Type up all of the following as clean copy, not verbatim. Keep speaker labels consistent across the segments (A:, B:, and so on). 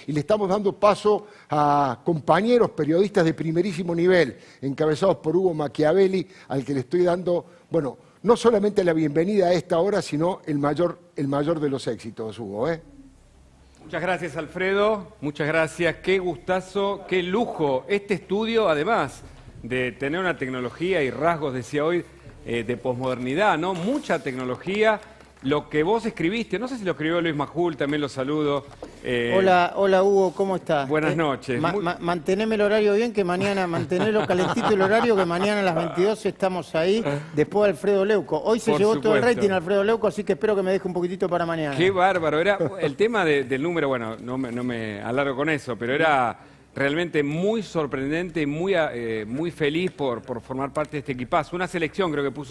A: y le estamos dando paso a compañeros periodistas de primerísimo nivel, encabezados por Hugo Machiavelli, al que le estoy dando, bueno, no solamente la bienvenida a esta hora, sino el mayor de los éxitos, Hugo, ¿eh?
B: Muchas gracias, Alfredo. Muchas gracias. Qué gustazo, qué lujo. Este estudio, además de tener una tecnología y rasgos, decía hoy, de posmodernidad, ¿no? Mucha tecnología. Lo que vos escribiste, no sé si lo escribió Luis Majul, también lo saludo.
C: Hola Hugo, ¿cómo estás?
B: Buenas noches.
C: Manteneme el horario bien, que mañana, mantenerlo calentito el horario, que mañana a las 22 estamos ahí, después de Alfredo Leuco. Hoy se llevó todo el rating Alfredo Leuco, así que espero que me deje un poquitito para mañana.
B: Qué bárbaro. Era el tema del número, bueno, no me alargo con eso, pero era realmente muy sorprendente y muy feliz por formar parte de este equipazo. Una selección creo que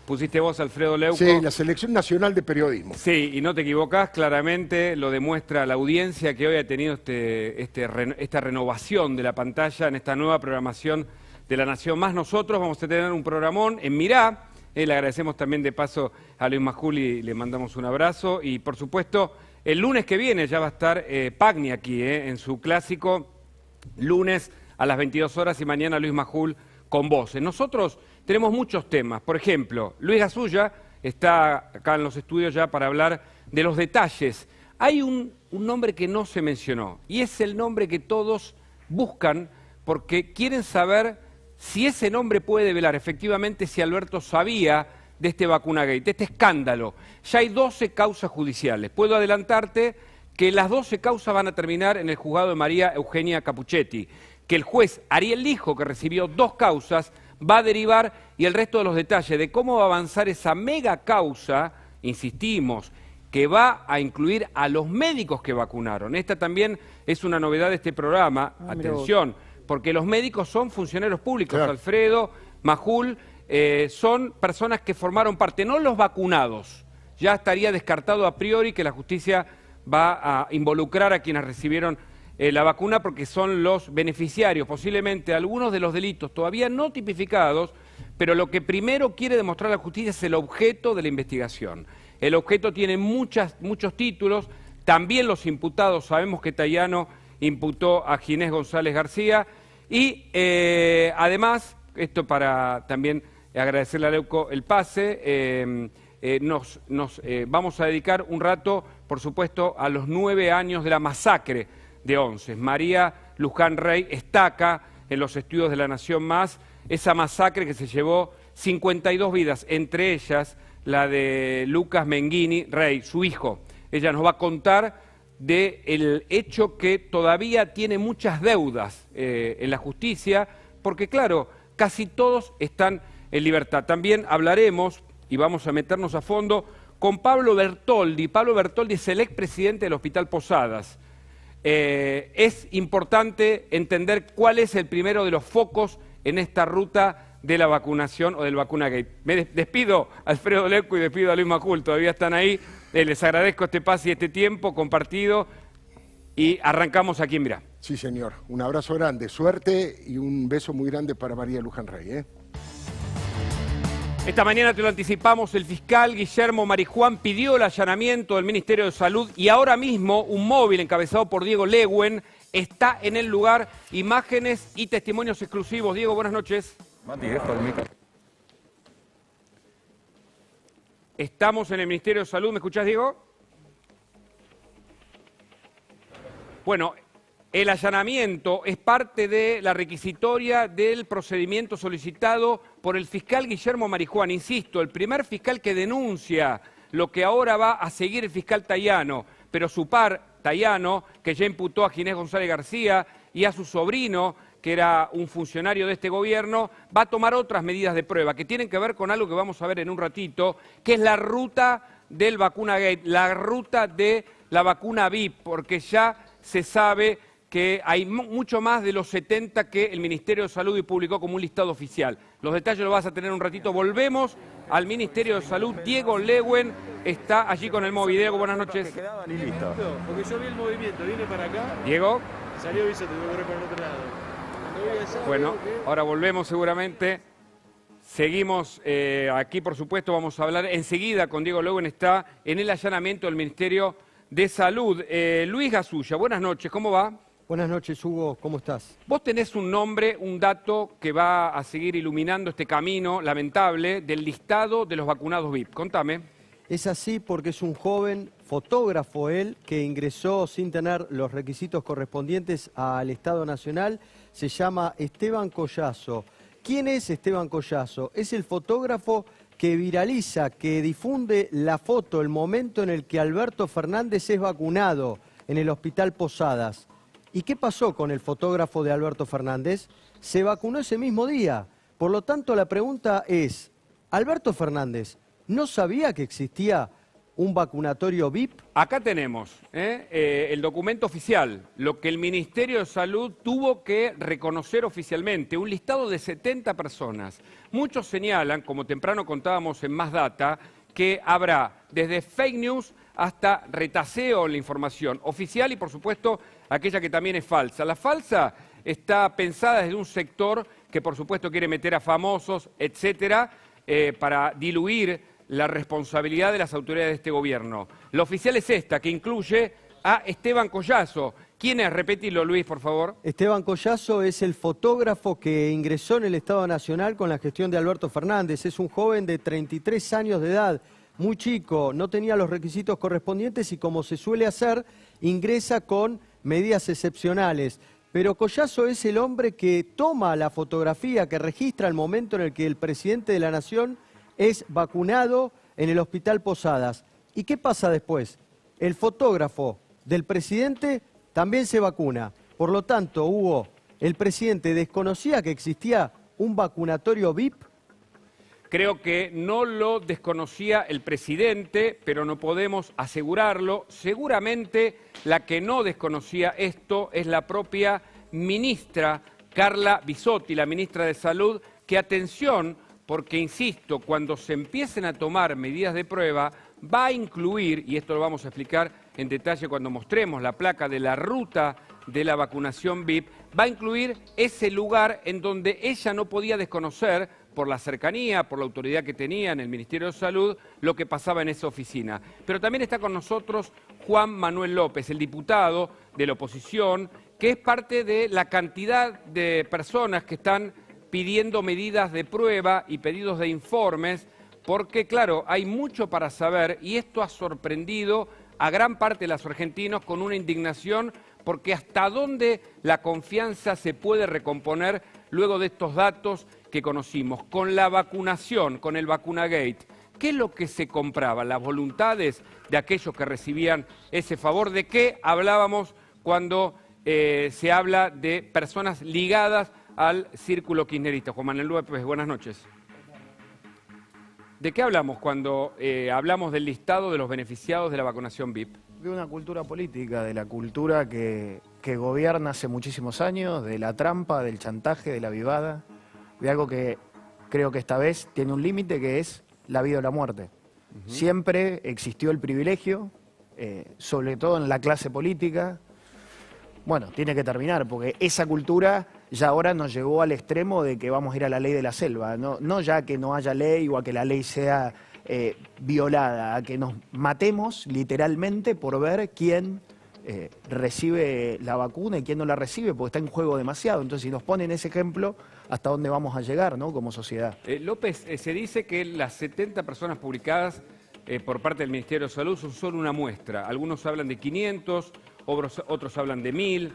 B: pusiste vos, Alfredo Leuco.
A: Sí, la Selección Nacional de Periodismo.
B: Sí, y no te equivocás, claramente lo demuestra la audiencia que hoy ha tenido esta renovación de la pantalla en esta nueva programación de La Nación Más. Nosotros vamos a tener un programón en Mirá. Le agradecemos también de paso a Luis Majul y le mandamos un abrazo. Y por supuesto, el lunes que viene ya va a estar Pagni aquí, en su clásico. Lunes a las 22 horas y mañana Luis Majul con voces. Nosotros tenemos muchos temas. Por ejemplo, Luis Gasulla está acá en los estudios ya para hablar de los detalles. Hay un nombre que no se mencionó y es el nombre que todos buscan porque quieren saber si ese nombre puede develar efectivamente si Alberto sabía de este vacunagate, de este escándalo. Ya hay 12 causas judiciales. Puedo adelantarte que las 12 causas van a terminar en el juzgado de María Eugenia Capuchetti, que el juez Ariel Lijo, que recibió 2 causas, va a derivar y el resto de los detalles de cómo va a avanzar esa mega causa, insistimos, que va a incluir a los médicos que vacunaron. Esta también es una novedad de este programa, atención, porque los médicos son funcionarios públicos, claro. Alfredo, Majul, son personas que formaron parte, no los vacunados. Ya estaría descartado a priori que la justicia va a involucrar a quienes recibieron la vacuna porque son los beneficiarios, posiblemente algunos de los delitos todavía no tipificados, pero lo que primero quiere demostrar la justicia es el objeto de la investigación. El objeto tiene muchos títulos, también los imputados, sabemos que Tayano imputó a Ginés González García y además, esto para también agradecerle a Leuco el pase, vamos a dedicar un rato, por supuesto, a los 9 años de la masacre de Onces. María Luján Rey destaca en los estudios de La Nación Más esa masacre que se llevó 52 vidas, entre ellas la de Lucas Menghini Rey, su hijo. Ella nos va a contar del hecho que todavía tiene muchas deudas en la justicia, porque claro, casi todos están en libertad. También hablaremos y vamos a meternos a fondo con Pablo Bertoldi. Pablo Bertoldi es el expresidente del Hospital Posadas. Es importante entender cuál es el primero de los focos en esta ruta de la vacunación o del vacunagate. Me despido a Alfredo Leuco y despido a Luis Majul, todavía están ahí. Les agradezco este pase y este tiempo compartido y arrancamos aquí en Mirá.
A: Sí, señor. Un abrazo grande, suerte y un beso muy grande para María Luján Rey,
B: Esta mañana te lo anticipamos, el fiscal Guillermo Marijuán pidió el allanamiento del Ministerio de Salud y ahora mismo un móvil encabezado por Diego Leguen está en el lugar. Imágenes y testimonios exclusivos. Diego, buenas noches. Estamos en el Ministerio de Salud. ¿Me escuchás, Diego? Bueno, el allanamiento es parte de la requisitoria del procedimiento solicitado por el fiscal Guillermo Marijuán. Insisto, el primer fiscal que denuncia lo que ahora va a seguir el fiscal Tayano, pero su par, Tayano, que ya imputó a Ginés González García y a su sobrino, que era un funcionario de este gobierno, va a tomar otras medidas de prueba que tienen que ver con algo que vamos a ver en un ratito, que es la ruta del vacunagate, la ruta de la vacuna VIP, porque ya se sabe que hay mucho más de los 70 que el Ministerio de Salud publicó como un listado oficial. Los detalles los vas a tener un ratito. Volvemos al Ministerio de Salud. Diego Leguen está allí con el móvil. Diego, buenas noches.
D: Listo, porque yo vi el movimiento, vine para acá.
B: Diego.
D: Salió y se tuvo que correr para el otro lado.
B: Bueno, ahora volvemos seguramente. Seguimos aquí, por supuesto, vamos a hablar enseguida con Diego Leguen. Está en el allanamiento del Ministerio de Salud. Luis Gasulla, buenas noches, ¿cómo va?
E: Buenas noches, Hugo, ¿cómo estás?
B: Vos tenés un nombre, un dato que va a seguir iluminando este camino lamentable del listado de los vacunados VIP. Contame.
E: Es así porque es un joven fotógrafo él que ingresó sin tener los requisitos correspondientes al Estado Nacional. Se llama Esteban Collazo. ¿Quién es Esteban Collazo? Es el fotógrafo que viraliza, que difunde la foto, el momento en el que Alberto Fernández es vacunado en el Hospital Posadas. ¿Y qué pasó con el fotógrafo de Alberto Fernández? Se vacunó ese mismo día. Por lo tanto, la pregunta es, ¿Alberto Fernández no sabía que existía un vacunatorio VIP?
B: Acá tenemos el documento oficial, lo que el Ministerio de Salud tuvo que reconocer oficialmente, un listado de 70 personas. Muchos señalan, como temprano contábamos en Más Data, que habrá desde fake news hasta retaseo en la información oficial y, por supuesto, aquella que también es falsa. La falsa está pensada desde un sector que, por supuesto, quiere meter a famosos, etcétera, para diluir la responsabilidad de las autoridades de este gobierno. La oficial es esta, que incluye a Esteban Collazo. ¿Quién es? Repetilo, Luis, por favor.
E: Esteban Collazo es el fotógrafo que ingresó en el Estado Nacional con la gestión de Alberto Fernández. Es un joven de 33 años de edad, muy chico, no tenía los requisitos correspondientes y, como se suele hacer, ingresa con medidas excepcionales. Pero Collazo es el hombre que toma la fotografía, que registra el momento en el que el presidente de la Nación es vacunado en el Hospital Posadas. ¿Y qué pasa después? El fotógrafo del presidente también se vacuna. Por lo tanto, Hugo, ¿el presidente desconocía que existía un vacunatorio VIP?
B: Creo que no lo desconocía el presidente, pero no podemos asegurarlo. Seguramente la que no desconocía esto es la propia ministra Carla Bisotti, la ministra de Salud, que atención, porque insisto, cuando se empiecen a tomar medidas de prueba, va a incluir, y esto lo vamos a explicar en detalle cuando mostremos la placa de la ruta de la vacunación VIP, va a incluir ese lugar en donde ella no podía desconocer, por la cercanía, por la autoridad que tenía en el Ministerio de Salud, lo que pasaba en esa oficina. Pero también está con nosotros Juan Manuel López, el diputado de la oposición, que es parte de la cantidad de personas que están pidiendo medidas de prueba y pedidos de informes, porque, claro, hay mucho para saber y esto ha sorprendido a gran parte de los argentinos con una indignación, porque hasta dónde la confianza se puede recomponer luego de estos datos que conocimos. Con la vacunación, con el Vacunagate, ¿qué es lo que se compraba? Las voluntades de aquellos que recibían ese favor. ¿De qué hablábamos cuando se habla de personas ligadas al círculo kirchnerista? Juan Manuel López, buenas noches. ¿De qué hablamos cuando hablamos del listado de los beneficiados de la vacunación VIP?
F: De una cultura política, de la cultura que gobierna hace muchísimos años, de la trampa, del chantaje, de la vivada, de algo que creo que esta vez tiene un límite, que es la vida o la muerte. Siempre existió el privilegio, sobre todo en la clase política. Bueno, tiene que terminar, porque esa cultura ya ahora nos llegó al extremo de que vamos a ir a la ley de la selva, no ya que no haya ley o a que la ley sea violada, a que nos matemos literalmente por ver quién recibe la vacuna y quién no la recibe, porque está en juego demasiado. Entonces, si nos ponen ese ejemplo, ¿hasta dónde vamos a llegar, ¿no?, como sociedad?
B: López, se dice que las 70 personas publicadas por parte del Ministerio de Salud son solo una muestra. Algunos hablan de 500, otros hablan de 1000.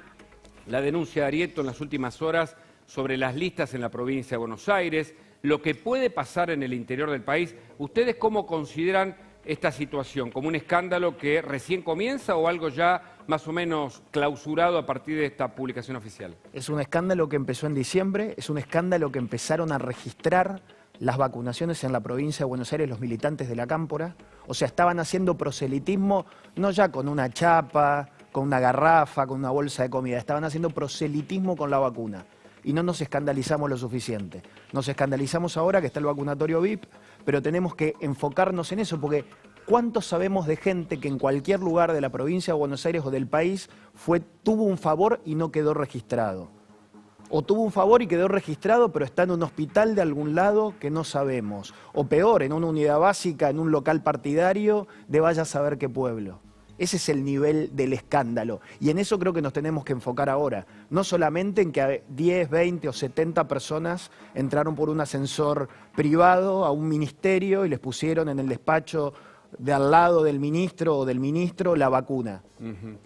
B: La denuncia de Arieto en las últimas horas sobre las listas en la provincia de Buenos Aires, lo que puede pasar en el interior del país. ¿Ustedes cómo consideran esta situación? ¿Como un escándalo que recién comienza o algo ya más o menos clausurado a partir de esta publicación oficial?
F: Es un escándalo que empezó en diciembre, es un escándalo que empezaron a registrar las vacunaciones en la provincia de Buenos Aires los militantes de la Cámpora. O sea, estaban haciendo proselitismo no ya con una chapa, con una garrafa, con una bolsa de comida, estaban haciendo proselitismo con la vacuna. Y no nos escandalizamos lo suficiente. Nos escandalizamos ahora que está el vacunatorio VIP, pero tenemos que enfocarnos en eso, porque ¿cuántos sabemos de gente que en cualquier lugar de la provincia de Buenos Aires o del país tuvo un favor y no quedó registrado? O tuvo un favor y quedó registrado, pero está en un hospital de algún lado que no sabemos. O peor, en una unidad básica, en un local partidario de vaya a saber qué pueblo. Ese es el nivel del escándalo. Y en eso creo que nos tenemos que enfocar ahora. No solamente en que 10, 20 o 70 personas entraron por un ascensor privado a un ministerio y les pusieron en el despacho de al lado del ministro o del ministro la vacuna.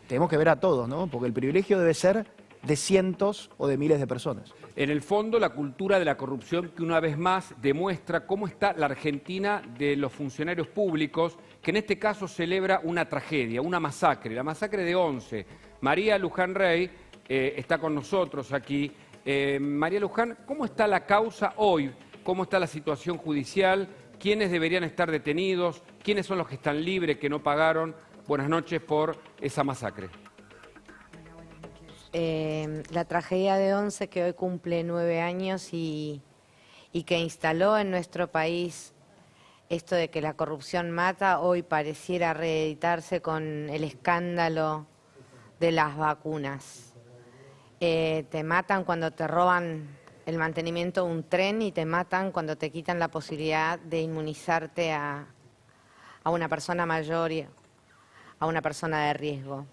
F: Tenemos que ver a todos, ¿no? Porque el privilegio debe ser de cientos o de miles de personas.
B: En el fondo, la cultura de la corrupción que una vez más demuestra cómo está la Argentina de los funcionarios públicos, que en este caso celebra una tragedia, una masacre, la masacre de Once. María Luján Rey está con nosotros aquí. María Luján, ¿cómo está la causa hoy? ¿Cómo está la situación judicial? ¿Quiénes deberían estar detenidos? ¿Quiénes son los que están libres, que no pagaron? Buenas noches por esa masacre.
G: La tragedia de Once, que hoy cumple 9 años y que instaló en nuestro país esto de que la corrupción mata, hoy pareciera reeditarse con el escándalo de las vacunas. Te matan cuando te roban el mantenimiento de un tren y te matan cuando te quitan la posibilidad de inmunizarte a una persona mayor y a una persona de riesgo.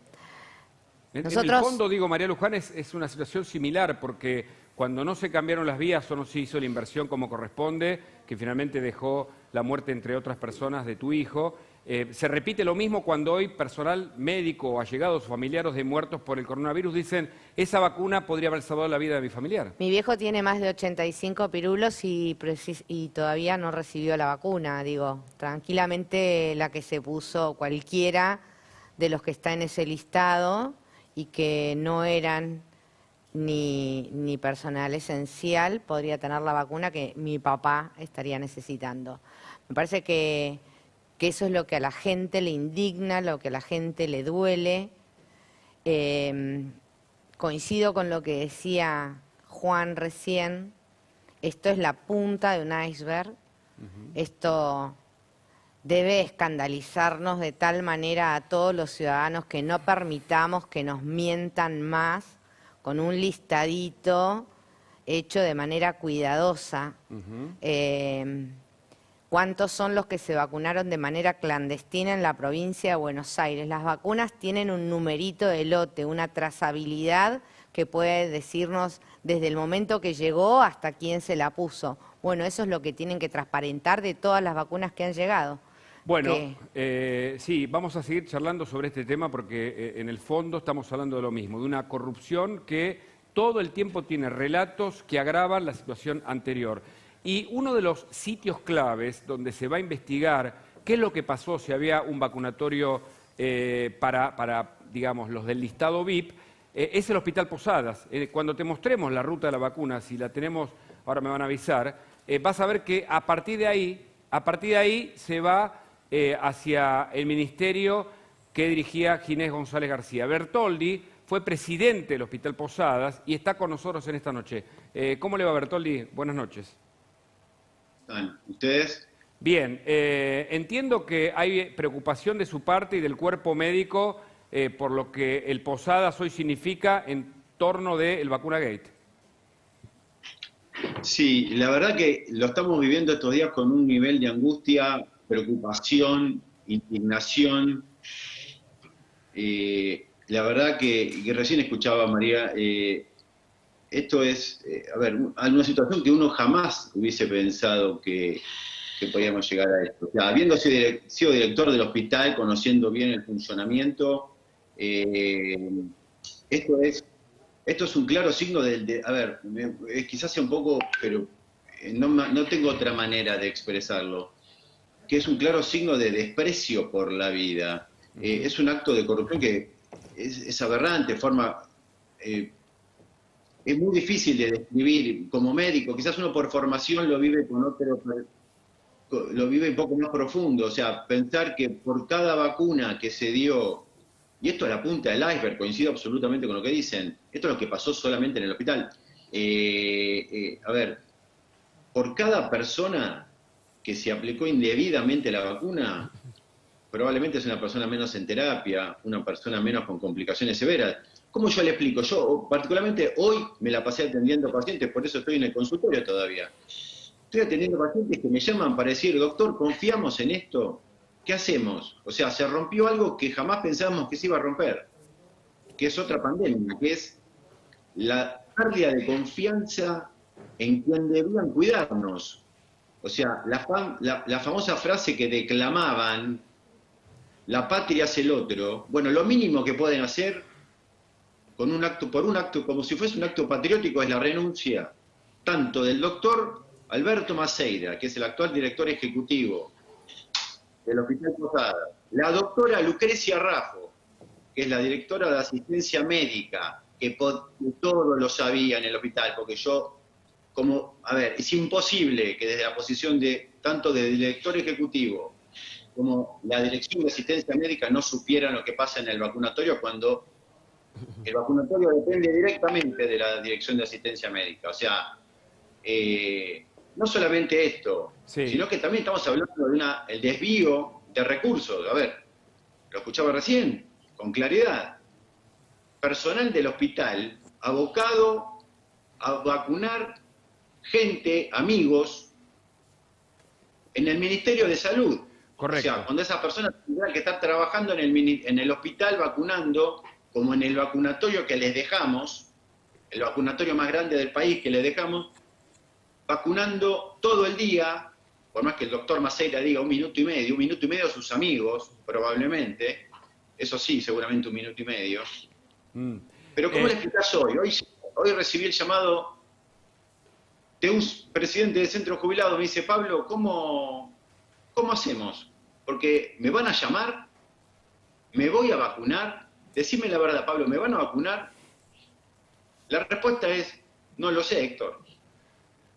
B: En el fondo, digo, María Luján, es una situación similar, porque cuando no se cambiaron las vías o no se hizo la inversión como corresponde, que finalmente dejó la muerte, entre otras personas, de tu hijo, se repite lo mismo cuando hoy personal médico o allegados o familiares de muertos por el coronavirus dicen: esa vacuna podría haber salvado la vida de mi familiar.
G: Mi viejo tiene más de 85 pirulos y todavía no recibió la vacuna. Digo, tranquilamente la que se puso cualquiera de los que está en ese listado y que no eran ni personal esencial podría tener la vacuna que mi papá estaría necesitando. Me parece que eso es lo que a la gente le indigna, lo que a la gente le duele. Coincido con lo que decía Juan recién, esto es la punta de un iceberg, esto debe escandalizarnos de tal manera a todos los ciudadanos que no permitamos que nos mientan más con un listadito hecho de manera cuidadosa. ¿Cuántos son los que se vacunaron de manera clandestina en la provincia de Buenos Aires? Las vacunas tienen un numerito de lote, una trazabilidad que puede decirnos desde el momento que llegó hasta quién se la puso. Bueno, eso es lo que tienen que transparentar de todas las vacunas que han llegado.
B: Bueno, sí, vamos a seguir charlando sobre este tema porque en el fondo estamos hablando de lo mismo, de una corrupción que todo el tiempo tiene relatos que agravan la situación anterior. Y uno de los sitios claves donde se va a investigar qué es lo que pasó, si había un vacunatorio para, digamos, los del listado VIP, es el Hospital Posadas. Cuando te mostremos la ruta de la vacuna, si la tenemos, ahora me van a avisar, vas a ver que a partir de ahí se va hacia el ministerio que dirigía Ginés González García. Bertoldi fue presidente del Hospital Posadas y está con nosotros en esta noche. ¿Cómo le va, Bertoldi? Buenas noches.
H: ¿Ustedes?
B: Bien, entiendo que hay preocupación de su parte y del cuerpo médico por lo que el Posadas hoy significa en torno del Vacunagate.
H: Sí, la verdad que lo estamos viviendo estos días con un nivel de angustia, preocupación, indignación. La verdad que recién escuchaba a María, esto es, una situación que uno jamás hubiese pensado que podíamos llegar a esto. O sea, habiendo sido director del hospital, conociendo bien el funcionamiento, esto es un claro signo quizás sea un poco, pero no tengo otra manera de expresarlo, que es un claro signo de desprecio por la vida. Es un acto de corrupción que es aberrante, es muy difícil de describir como médico. Quizás uno por formación lo vive lo vive un poco más profundo. O sea, pensar que por cada vacuna que se dio, y esto es la punta del iceberg, coincido absolutamente con lo que dicen, esto es lo que pasó solamente en el hospital. Por cada persona que se aplicó indebidamente la vacuna, probablemente es una persona menos en terapia, una persona menos con complicaciones severas. ¿Cómo yo le explico? Yo particularmente hoy me la pasé atendiendo pacientes, por eso estoy en el consultorio todavía. Estoy atendiendo pacientes que me llaman para decir: doctor, ¿confiamos en esto? ¿qué hacemos? O sea, se rompió algo que jamás pensábamos que se iba a romper, que es otra pandemia, que es la pérdida de confianza en quien debían cuidarnos. O sea, la famosa frase que declamaban, la patria es el otro. Bueno, lo mínimo que pueden hacer con un acto, por un acto, como si fuese un acto patriótico, es la renuncia tanto del doctor Alberto Maceira, que es el actual director ejecutivo del Hospital Posadas, la doctora Lucrecia Raffo, que es la directora de asistencia médica, que todo lo sabía en el hospital, porque es imposible que desde la posición de tanto de director ejecutivo como la dirección de asistencia médica no supieran lo que pasa en el vacunatorio, cuando el vacunatorio depende directamente de la dirección de asistencia médica. O sea, no solamente esto, sino que también estamos hablando de el desvío de recursos. A ver, lo escuchaba recién, con claridad. Personal del hospital abocado a vacunar gente, amigos, en el Ministerio de Salud.
B: Correcto.
H: O sea, cuando esas personas tendrán que estar trabajando en el hospital vacunando, como en el vacunatorio que les dejamos, el vacunatorio más grande del país que les dejamos, vacunando todo el día, por más que el doctor Maceira diga 1 minuto y medio a sus amigos, probablemente, eso sí, seguramente 1 minuto y medio. Pero ¿cómo le explicás hoy? Hoy recibí el llamado de un presidente de centro jubilado, me dice, Pablo, ¿cómo hacemos? Porque me van a llamar, me voy a vacunar, decime la verdad, Pablo, ¿me van a vacunar? La respuesta es, no lo sé, Héctor.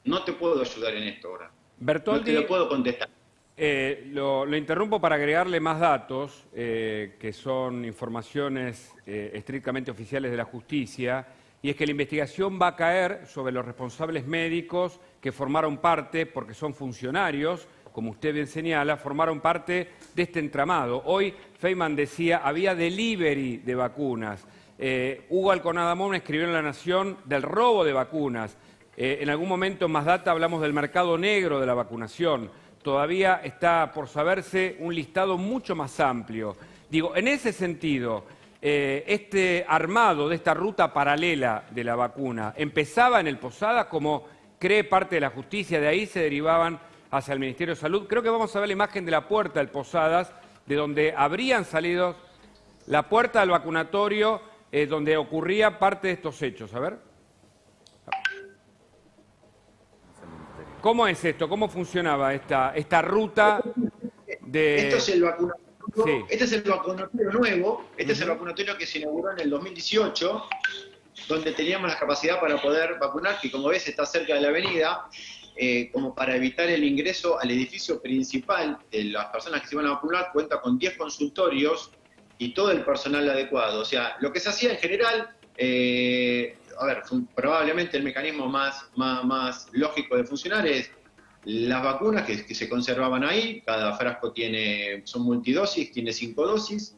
H: No te puedo ayudar en esto ahora.
B: Bertoldi,
H: no te lo puedo contestar.
B: Lo interrumpo para agregarle más datos, que son informaciones estrictamente oficiales de la justicia, y es que la investigación va a caer sobre los responsables médicos que formaron parte, porque son funcionarios, como usted bien señala, formaron parte de este entramado. Hoy Feynman decía, había delivery de vacunas. Hugo Alconadamón escribió en La Nación del robo de vacunas. En algún momento en Más Data hablamos del mercado negro de la vacunación. Todavía está por saberse un listado mucho más amplio. Digo, en ese sentido, este armado de esta ruta paralela de la vacuna empezaba en el Posadas, como cree parte de la justicia, de ahí se derivaban hacia el Ministerio de Salud. Creo que vamos a ver la imagen de la puerta del Posadas, de donde habrían salido, la puerta del vacunatorio, donde ocurría parte de estos hechos. A ver. ¿Cómo es esto? ¿Cómo funcionaba esta ruta de...?
H: Esto es el vacunatorio,
B: sí.
H: Este es el vacunatorio nuevo, este es el vacunatorio que se inauguró en el 2018, donde teníamos la capacidad para poder vacunar, que como ves está cerca de la avenida, como para evitar el ingreso al edificio principal de las personas que se iban a vacunar, cuenta con 10 consultorios y todo el personal adecuado. O sea, lo que se hacía en general... probablemente el mecanismo más lógico de funcionar es las vacunas que se conservaban ahí, cada frasco son multidosis, tiene 5 dosis,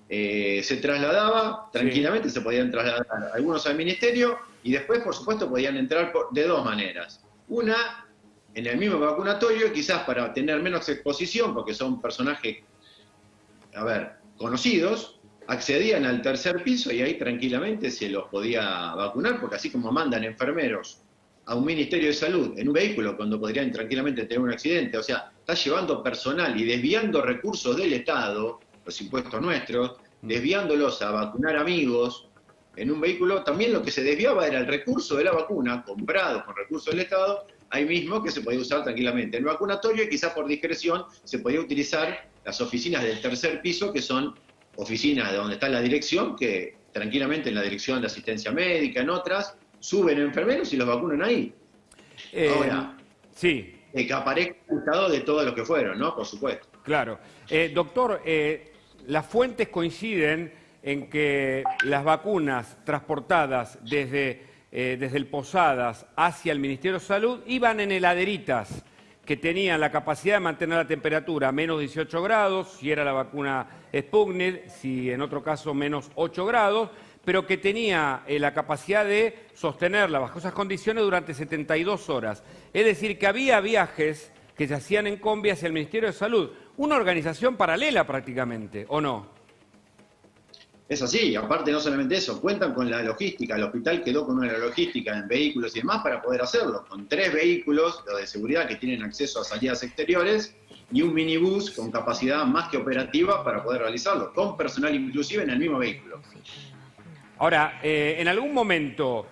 H: se trasladaba tranquilamente, se podían trasladar algunos al ministerio y después, por supuesto, podían entrar de dos maneras. Una, en el mismo vacunatorio, quizás para tener menos exposición, porque son personajes, conocidos, accedían al tercer piso y ahí tranquilamente se los podía vacunar, porque así como mandan enfermeros a un Ministerio de Salud en un vehículo cuando podrían tranquilamente tener un accidente, o sea, está llevando personal y desviando recursos del Estado, los impuestos nuestros, desviándolos a vacunar amigos en un vehículo, también lo que se desviaba era el recurso de la vacuna, comprado con recursos del Estado, ahí mismo que se podía usar tranquilamente. El vacunatorio, y quizás por discreción, se podía utilizar las oficinas del tercer piso, que son oficinas de donde está la dirección, que tranquilamente en la dirección de asistencia médica, en otras, suben enfermeros y los vacunan ahí. Ahora,
B: sí.
H: Que aparezca el listado de todos los que fueron, ¿no? Por supuesto.
B: Claro. Doctor, las fuentes coinciden en que las vacunas transportadas desde el Posadas hacia el Ministerio de Salud iban en heladeritas que tenían la capacidad de mantener la temperatura a menos 18 grados, si era la vacuna Sputnik, si en otro caso menos 8 grados, pero que tenía la capacidad de sostenerla bajo esas condiciones durante 72 horas. Es decir, que había viajes que se hacían en combi hacia el Ministerio de Salud. Una organización paralela prácticamente, ¿o no?
H: Es así, aparte no solamente eso, cuentan con la logística, el hospital quedó con una logística en vehículos y demás para poder hacerlo, con 3 vehículos de seguridad que tienen acceso a salidas exteriores y un minibús con capacidad más que operativa para poder realizarlo, con personal inclusive en el mismo vehículo.
B: Ahora, en algún momento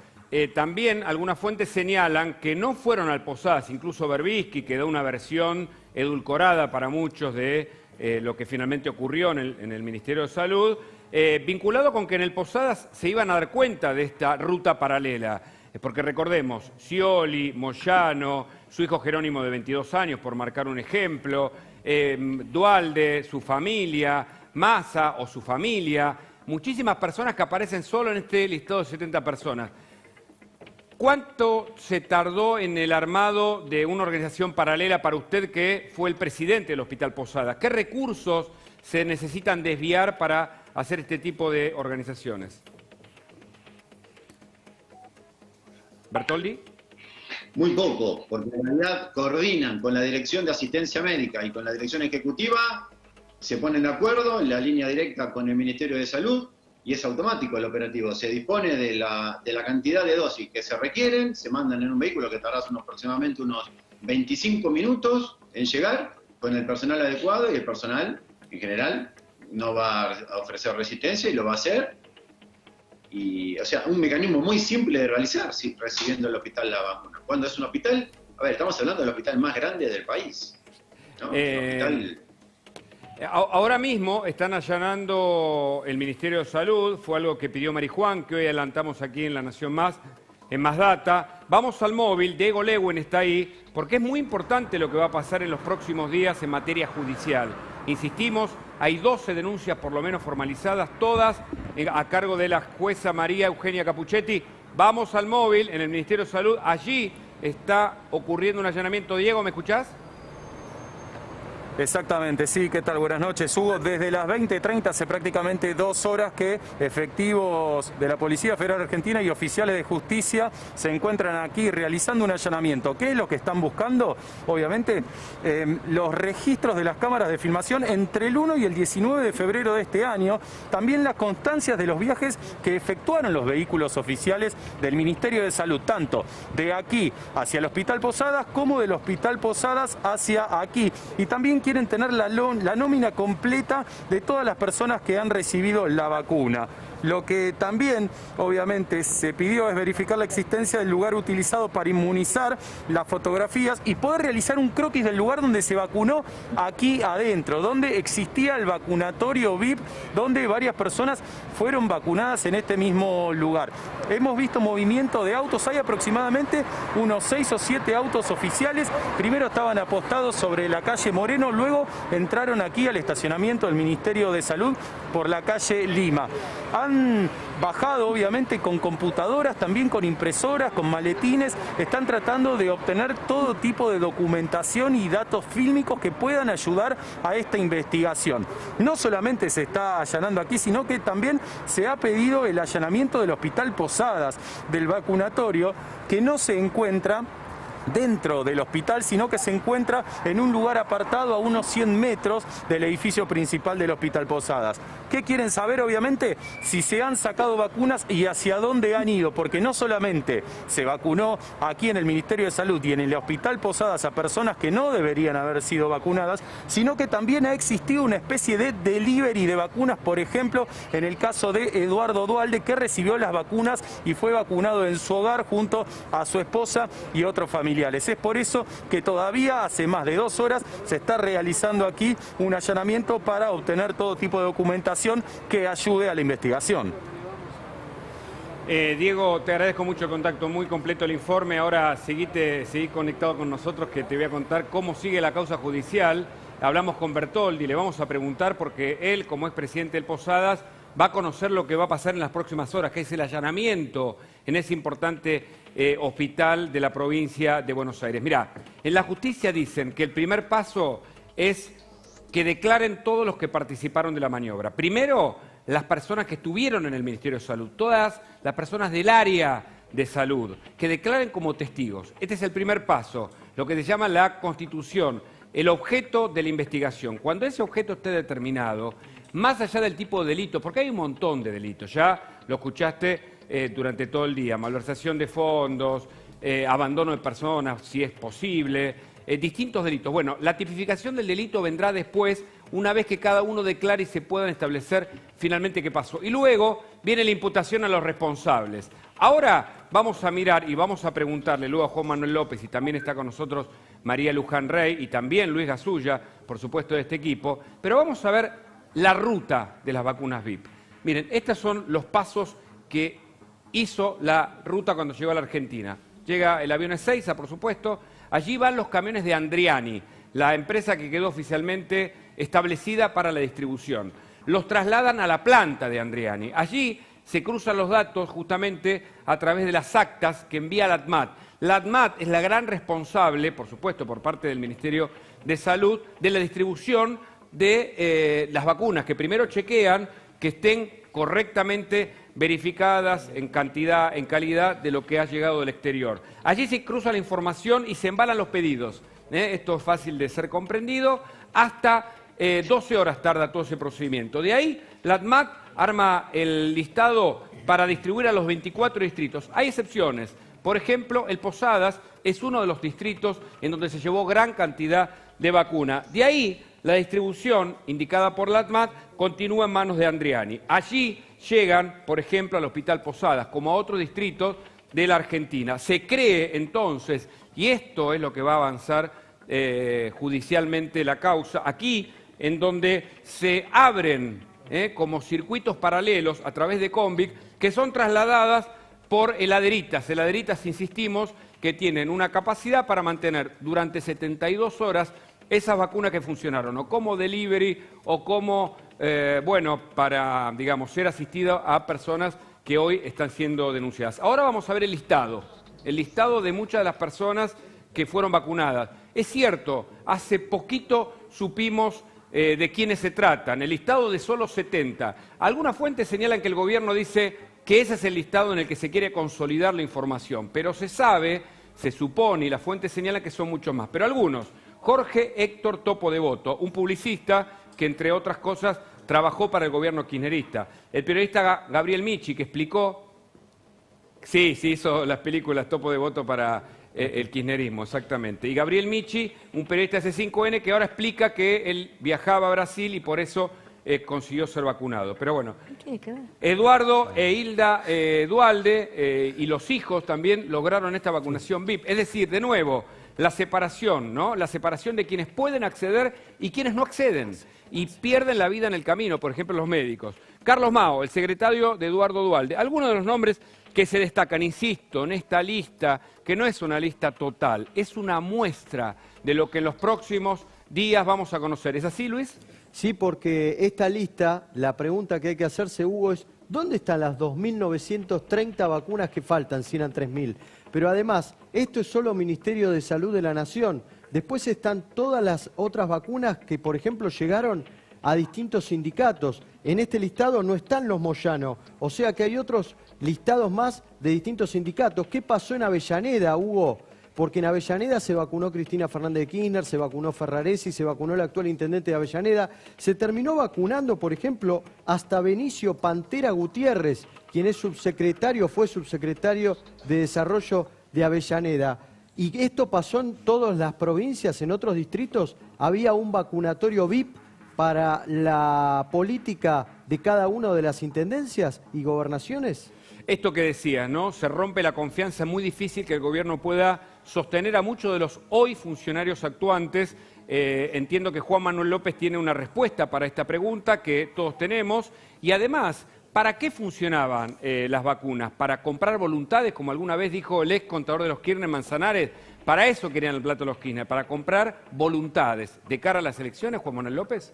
B: también algunas fuentes señalan que no fueron al Posadas, incluso Berbisky, que da una versión edulcorada para muchos de lo que finalmente ocurrió en el Ministerio de Salud, vinculado con que en el Posadas se iban a dar cuenta de esta ruta paralela. Porque recordemos, Scioli, Moyano, su hijo Jerónimo de 22 años, por marcar un ejemplo, Duhalde, su familia, Massa o su familia, muchísimas personas que aparecen solo en este listado de 70 personas. ¿Cuánto se tardó en el armado de una organización paralela para usted que fue el presidente del Hospital Posadas? ¿Qué recursos se necesitan desviar para hacer este tipo de organizaciones? ¿Bertoldi?
H: Muy poco, porque en realidad coordinan con la Dirección de Asistencia Médica y con la Dirección Ejecutiva, se ponen de acuerdo en la línea directa con el Ministerio de Salud y es automático el operativo. Se dispone de la cantidad de dosis que se requieren, se mandan en un vehículo que tarda aproximadamente unos 25 minutos en llegar con el personal adecuado y el personal en general no va a ofrecer resistencia y lo va a hacer. Y, o sea, un mecanismo muy simple de realizar, recibiendo el hospital la vacuna. Cuando es un hospital, a ver, estamos hablando del hospital más grande del país, ¿no?
B: Ahora mismo están allanando el Ministerio de Salud, fue algo que pidió Marijuán, que hoy adelantamos aquí en La Nación Más, en Más Data. Vamos al móvil, Diego Lewen está ahí, porque es muy importante lo que va a pasar en los próximos días en materia judicial. Insistimos, hay 12 denuncias por lo menos formalizadas, todas a cargo de la jueza María Eugenia Capuchetti. Vamos al móvil en el Ministerio de Salud, allí está ocurriendo un allanamiento. Diego, ¿me escuchás?
I: Exactamente, sí, ¿qué tal? Buenas noches, Hugo. Desde las 20:30 hace prácticamente 2 horas que efectivos de la Policía Federal Argentina y oficiales de justicia se encuentran aquí realizando un allanamiento. ¿Qué es lo que están buscando? Obviamente, los registros de las cámaras de filmación entre el 1 y el 19 de febrero de este año, también las constancias de los viajes que efectuaron los vehículos oficiales del Ministerio de Salud, tanto de aquí hacia el Hospital Posadas como del Hospital Posadas hacia aquí. Y también quieren tener la nómina completa de todas las personas que han recibido la vacuna. Lo que también, obviamente, se pidió es verificar la existencia del lugar utilizado para inmunizar, las fotografías y poder realizar un croquis del lugar donde se vacunó aquí adentro, donde existía el vacunatorio VIP, donde varias personas fueron vacunadas en este mismo lugar. Hemos visto movimiento de autos, hay aproximadamente unos 6 o 7 autos oficiales. Primero estaban apostados sobre la calle Moreno, luego entraron aquí al estacionamiento del Ministerio de Salud por la calle Lima. Han bajado obviamente con computadoras, también con impresoras, con maletines, están tratando de obtener todo tipo de documentación y datos fílmicos que puedan ayudar a esta investigación. No solamente se está allanando aquí, sino que también se ha pedido el allanamiento del Hospital Posadas, del vacunatorio, que no se encuentra dentro del hospital, sino que se encuentra en un lugar apartado a unos 100 metros del edificio principal del Hospital Posadas. ¿Qué quieren saber? Obviamente, si se han sacado vacunas y hacia dónde han ido, porque no solamente se vacunó aquí en el Ministerio de Salud y en el Hospital Posadas a personas que no deberían haber sido vacunadas, sino que también ha existido una especie de delivery de vacunas, por ejemplo, en el caso de Eduardo Duhalde, que recibió las vacunas y fue vacunado en su hogar junto a su esposa y otros familiares. Es por eso que todavía hace más de 2 horas se está realizando aquí un allanamiento para obtener todo tipo de documentación que ayude a la investigación.
B: Diego, te agradezco mucho el contacto, muy completo el informe. Ahora seguí conectado con nosotros, que te voy a contar cómo sigue la causa judicial. Hablamos con Bertoldi, le vamos a preguntar porque él, como es presidente del Posadas, va a conocer lo que va a pasar en las próximas horas, que es el allanamiento en ese importante hospital de la provincia de Buenos Aires. Mirá, en la justicia dicen que el primer paso es que declaren todos los que participaron de la maniobra. Primero, las personas que estuvieron en el Ministerio de Salud, todas las personas del área de salud, que declaren como testigos. Este es el primer paso. lo que se llama la constitución, el objeto de la investigación. Cuando ese objeto esté determinado, más allá del tipo de delito, porque hay un montón de delitos, ya lo escuchaste durante todo el día, malversación de fondos, abandono de personas, si es posible, distintos delitos. Bueno, la tipificación del delito vendrá después, una vez que cada uno declare y se puedan establecer finalmente qué pasó. Y luego viene la imputación a los responsables. Ahora vamos a mirar y vamos a preguntarle luego a Juan Manuel López, y también está con nosotros María Luján Rey y también Luis Gasulla, por supuesto, de este equipo, pero vamos a ver la ruta de las vacunas VIP. Miren, estos son los pasos que hizo la ruta cuando llegó a la Argentina. Llega el avión Ezeiza, por supuesto, allí van los camiones de Andriani, la empresa que quedó oficialmente establecida para la distribución. Los trasladan a la planta de Andriani. Allí se cruzan los datos justamente a través de las actas que envía la ATMAT. La ATMAT es la gran responsable, por supuesto, por parte del Ministerio de Salud, de la distribución de las vacunas, que primero chequean que estén correctamente verificadas en cantidad, en calidad de lo que ha llegado del exterior. Allí se cruza la información y se embalan los pedidos. Esto es fácil de ser comprendido. Hasta 12 horas tarda todo ese procedimiento. De ahí, la ATMAT arma el listado para distribuir a los 24 distritos. Hay excepciones. Por ejemplo, el Posadas es uno de los distritos en donde se llevó gran cantidad de vacuna. De ahí, la distribución indicada por la ATMAT continúa en manos de Andriani. Allí llegan, por ejemplo, al Hospital Posadas, como a otros distritos de la Argentina. Se cree entonces, y esto es lo que va a avanzar judicialmente la causa, aquí en donde se abren como circuitos paralelos a través de Comviq, que son trasladadas por heladeritas. Heladeritas, insistimos, que tienen una capacidad para mantener durante 72 horas esas vacunas que funcionaron, o como delivery, o como, para, digamos, ser asistido a personas que hoy están siendo denunciadas. Ahora vamos a ver el listado de muchas de las personas que fueron vacunadas. Es cierto, hace poquito supimos de quiénes se tratan, el listado de solo 70. Algunas fuentes señalan que el gobierno dice que ese es el listado en el que se quiere consolidar la información, pero se sabe, se supone, y las fuentes señalan que son muchos más. Pero algunos, Jorge Héctor Topo Devoto, un publicista que, entre otras cosas, trabajó para el gobierno kirchnerista. El periodista Gabriel Michi, que explicó, sí, hizo las películas Topo Devoto para el kirchnerismo, exactamente. Y Gabriel Michi, un periodista de C5N, que ahora explica que él viajaba a Brasil y por eso consiguió ser vacunado. Pero bueno, Eduardo e Hilda Dualde y los hijos también lograron esta vacunación VIP. Es decir, de nuevo, la separación, ¿no? La separación de quienes pueden acceder y quienes no acceden y pierden la vida en el camino, por ejemplo, los médicos. Carlos Mao, el secretario de Eduardo Dualde. Algunos de los nombres que se destacan, insisto, en esta lista, que no es una lista total, es una muestra de lo que en los próximos días vamos a conocer. ¿Es así, Luis?
E: Sí, porque esta lista, la pregunta que hay que hacerse, Hugo, es ¿dónde están las 2.930 vacunas que faltan si eran 3.000? Pero además, esto es solo Ministerio de Salud de la Nación. Después están todas las otras vacunas que, por ejemplo, llegaron a distintos sindicatos. En este listado no están los Moyano, o sea que hay otros listados más de distintos sindicatos. ¿Qué pasó en Avellaneda, Hugo? Porque en Avellaneda se vacunó Cristina Fernández de Kirchner, se vacunó Ferraresi, se vacunó el actual intendente de Avellaneda. Se terminó vacunando, por ejemplo, hasta Benicio Pantera Gutiérrez, quien es subsecretario, fue subsecretario de Desarrollo de Avellaneda. Y esto pasó en todas las provincias, en otros distritos. Había un vacunatorio VIP para la política de cada una de las intendencias y gobernaciones.
B: Esto que decías, ¿no? Se rompe la confianza, es muy difícil que el gobierno pueda sostener a muchos de los hoy funcionarios actuantes. Entiendo que Juan Manuel López tiene una respuesta para esta pregunta que todos tenemos. Y además, ¿para qué funcionaban las vacunas? ¿Para comprar voluntades, como alguna vez dijo el ex contador de los Kirchner, Manzanares? Para eso querían el plato de los Kirchner, para comprar voluntades. ¿De cara a las elecciones, Juan Manuel López?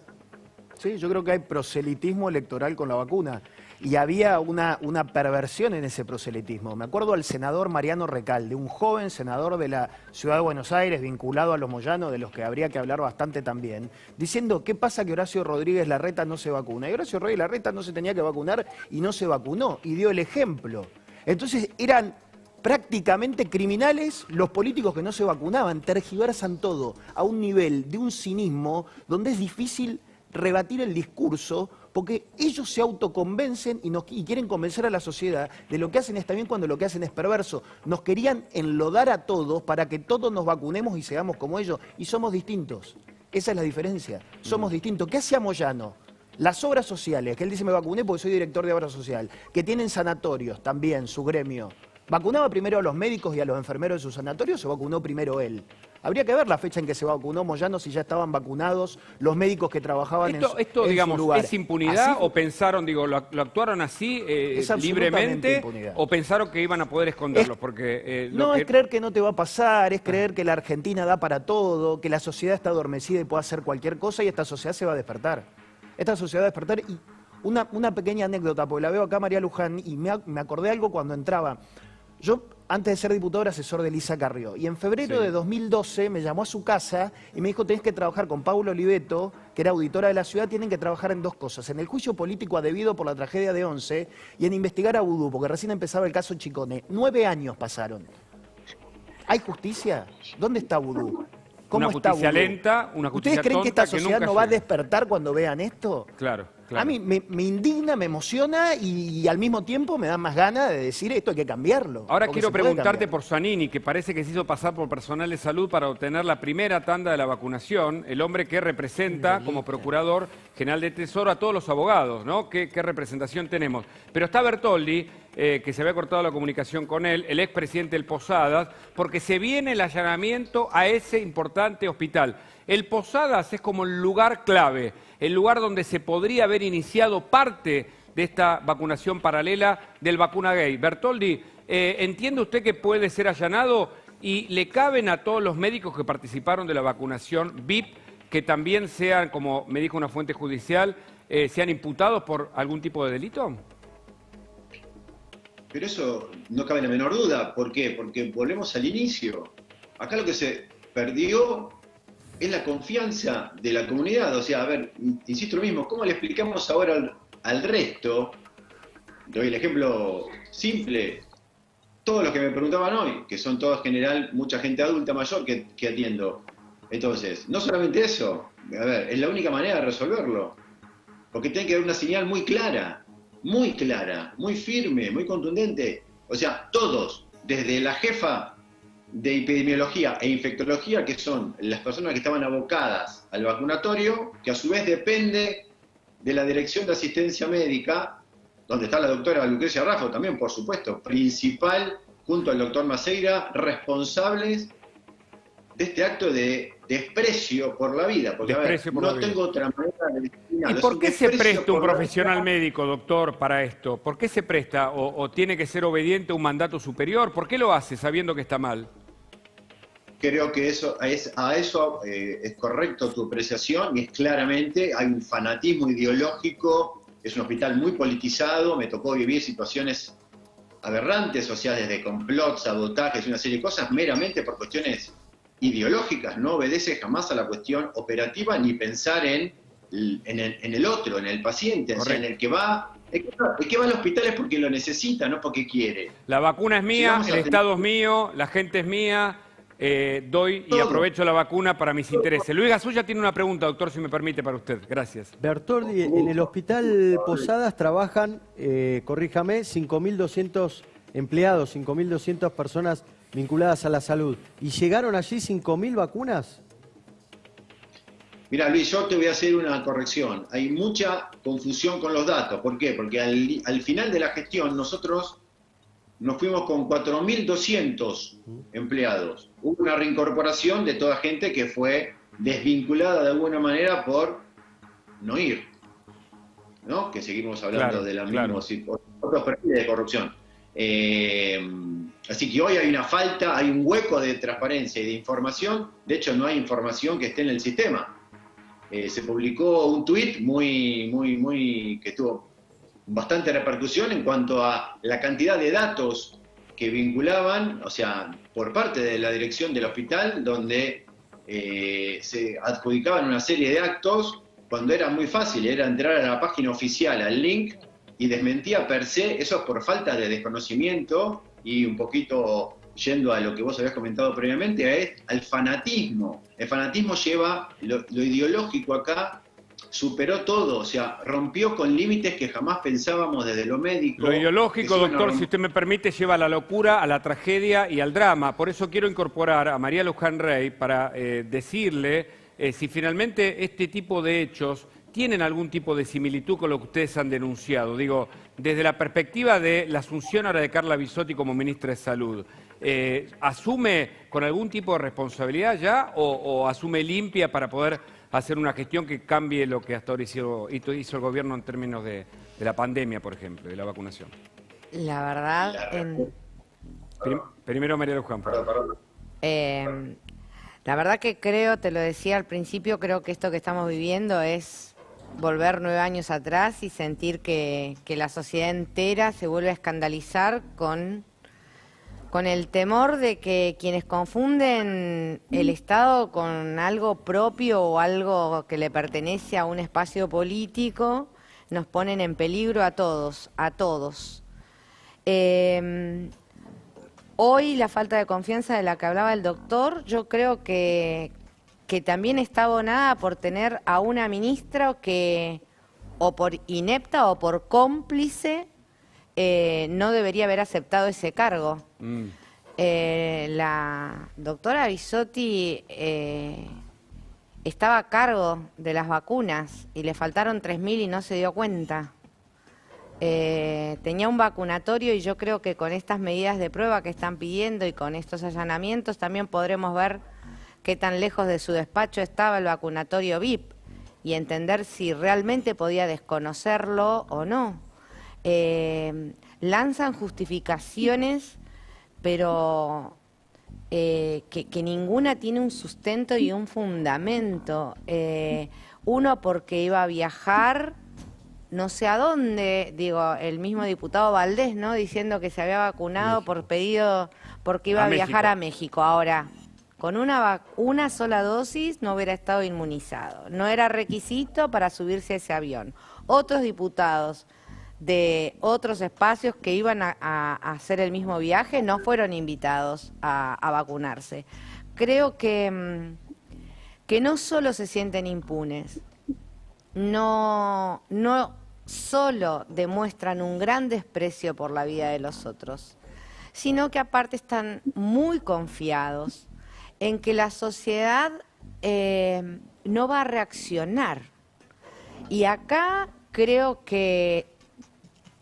F: Sí, yo creo que hay proselitismo electoral con la vacuna. Y había una perversión en ese proselitismo. Me acuerdo al senador Mariano Recalde, un joven senador de la Ciudad de Buenos Aires, vinculado a los Moyano, de los que habría que hablar bastante también, diciendo qué pasa que Horacio Rodríguez Larreta no se vacuna. Y Horacio Rodríguez Larreta no se tenía que vacunar y no se vacunó, y dio el ejemplo. Entonces eran prácticamente criminales los políticos que no se vacunaban, tergiversan todo a un nivel de un cinismo donde es difícil rebatir el discurso, porque ellos se autoconvencen y quieren convencer a la sociedad de lo que hacen está bien cuando lo que hacen es perverso. Nos querían enlodar a todos para que todos nos vacunemos y seamos como ellos, y somos distintos. Esa es la diferencia, somos distintos. ¿Qué hacía Moyano? Las obras sociales, que él dice me vacuné porque soy director de obra social, que tienen sanatorios también, su gremio. ¿Vacunaba primero a los médicos y a los enfermeros de su sanatorio o se vacunó primero él? Habría que ver la fecha en que se vacunó Moyano, si ya estaban vacunados los médicos que trabajaban en
B: digamos,
F: su lugar.
B: ¿Es impunidad
F: Así,
B: o pensaron, digo, lo actuaron así libremente
F: impunidad.
B: o pensaron que iban a poder esconderlos? Porque
F: es creer que no te va a pasar, es creer que la Argentina da para todo, que la sociedad está adormecida y puede hacer cualquier cosa y esta sociedad se va a despertar. Esta sociedad va a despertar y una pequeña anécdota, porque la veo acá María Luján y me acordé algo cuando entraba. Yo, antes de ser diputado, era asesor de Elisa Carrió. Y en febrero de 2012 me llamó a su casa y me dijo, tenés que trabajar con Paula Oliveto, que era auditora de la ciudad, tienen que trabajar en dos cosas. En el juicio político debido por la tragedia de Once y en investigar a Vudú, porque recién empezaba el caso Chicone. 9 años pasaron. ¿Hay justicia? ¿Dónde está Vudú? ¿Cómo
B: una
F: está
B: justicia
F: Vudú?
B: lenta, una justicia
F: ¿Ustedes creen que esta sociedad no va a
B: llega?
F: despertar cuando vean esto?
B: Claro.
F: A mí me indigna, me emociona y al mismo tiempo me da más ganas de decir esto hay que cambiarlo.
B: Ahora
F: porque
B: quiero
F: se puede
B: preguntarte
F: cambiar.
B: por Zanini, que parece que se hizo pasar por personal de salud para obtener la primera tanda de la vacunación, el hombre que representa como procurador general de Tesoro a todos los abogados, ¿no? ¿Qué representación tenemos? Pero está Bertoldi, que se había cortado la comunicación con él, el expresidente del Posadas, porque se viene el allanamiento a ese importante hospital. El Posadas es como el lugar clave, el lugar donde se podría haber iniciado parte de esta vacunación paralela del Vacunagate. Bertoldi, ¿entiende usted que puede ser allanado y le caben a todos los médicos que participaron de la vacunación VIP que también sean, como me dijo una fuente judicial, sean imputados por algún tipo de delito?
H: Pero eso no cabe la menor duda. ¿Por qué? Porque volvemos al inicio. Acá lo que se perdió es la confianza de la comunidad. O sea, a ver, insisto lo mismo, ¿cómo le explicamos ahora al resto? Doy el ejemplo simple. Todos los que me preguntaban hoy, que son todos en general mucha gente adulta mayor que atiendo. Entonces, no solamente eso, a ver, es la única manera de resolverlo. Porque tiene que haber una señal muy clara, muy firme, muy contundente. O sea, todos, desde la jefa de epidemiología e infectología, que son las personas que estaban abocadas al vacunatorio, que a su vez depende de la Dirección de Asistencia Médica, donde está la doctora Lucrecia Raffo también, por supuesto, principal, junto al doctor Maceira, responsables de este acto de desprecio por la vida. Porque, a ver, no tengo otra manera de definirlo.
B: ¿Y por qué se presta un profesional médico, doctor, para esto? ¿Por qué se presta? ¿O tiene que ser obediente a un mandato superior? ¿Por qué lo hace sabiendo que está mal?
H: Creo que eso es correcto tu apreciación y es claramente, hay un fanatismo ideológico, es un hospital muy politizado, me tocó vivir situaciones aberrantes, o sea, desde complot, sabotajes y una serie de cosas, meramente por cuestiones ideológicas, no obedece jamás a la cuestión operativa ni pensar en el otro, en el paciente, o sea, en el que va. El que va al hospital es porque lo necesita, no porque quiere.
B: La vacuna es mía, el Estado es mío, la gente es mía. Doy y aprovecho la vacuna para mis intereses. Luis Gasulla tiene una pregunta, doctor, si me permite, para usted. Gracias.
E: Bertoldi, en el hospital Posadas trabajan, corríjame, 5.200 empleados, 5.200 personas vinculadas a la salud. ¿Y llegaron allí 5.000 vacunas?
H: Mira, Luis, yo te voy a hacer una corrección. Hay mucha confusión con los datos. ¿Por qué? Porque al final de la gestión nosotros nos fuimos con 4.200 empleados. Hubo una reincorporación de toda gente que fue desvinculada de alguna manera por no ir, ¿no? Que seguimos hablando de la misma otros perfiles de corrupción. Así que hoy hay una falta, hay un hueco de transparencia y de información. De hecho, no hay información que esté en el sistema. Se publicó un tuit que tuvo bastante repercusión en cuanto a la cantidad de datos que vinculaban, o sea, por parte de la dirección del hospital, donde se adjudicaban una serie de actos cuando era muy fácil, era entrar a la página oficial, al link, y desmentía per se, eso por falta de desconocimiento y un poquito yendo a lo que vos habías comentado previamente, es al fanatismo. El fanatismo lleva, lo ideológico acá superó todo, o sea, rompió con límites que jamás pensábamos desde lo médico.
B: Lo ideológico, doctor, si usted me permite, lleva a la locura, a la tragedia y al drama. Por eso quiero incorporar a María Luján Rey para decirle si finalmente este tipo de hechos tienen algún tipo de similitud con lo que ustedes han denunciado. Digo, desde la perspectiva de la asunción ahora de Carla Bisotti como ministra de Salud, ¿asume con algún tipo de responsabilidad ya o asume limpia para poder hacer una gestión que cambie lo que hasta ahora hizo el gobierno en términos de la pandemia, por ejemplo, de la vacunación?
G: La verdad,
B: Primero María Luján.
G: La verdad que creo, te lo decía al principio, creo que esto que estamos viviendo es volver 9 años atrás y sentir que la sociedad entera se vuelve a escandalizar con el temor de que quienes confunden el Estado con algo propio o algo que le pertenece a un espacio político, nos ponen en peligro a todos, a todos. Hoy la falta de confianza de la que hablaba el doctor, yo creo que también está abonada por tener a una ministra que, o por inepta o por cómplice, no debería haber aceptado ese cargo. La doctora Bisotti estaba a cargo de las vacunas y le faltaron 3.000 y no se dio cuenta. Tenía un vacunatorio y yo creo que con estas medidas de prueba que están pidiendo y con estos allanamientos también podremos ver qué tan lejos de su despacho estaba el vacunatorio VIP y entender si realmente podía desconocerlo o no. Lanzan justificaciones, pero que ninguna tiene un sustento y un fundamento. Uno porque iba a viajar no sé a dónde, digo, el mismo diputado Valdés, ¿no? Diciendo que se había vacunado por pedido, porque iba a viajar a México. Ahora, con una sola dosis no hubiera estado inmunizado. No era requisito para subirse a ese avión. Otros diputados de otros espacios que iban a hacer el mismo viaje no fueron invitados a vacunarse. Creo que no solo se sienten impunes, no solo demuestran un gran desprecio por la vida de los otros, sino que aparte están muy confiados en que la sociedad no va a reaccionar. Y acá creo que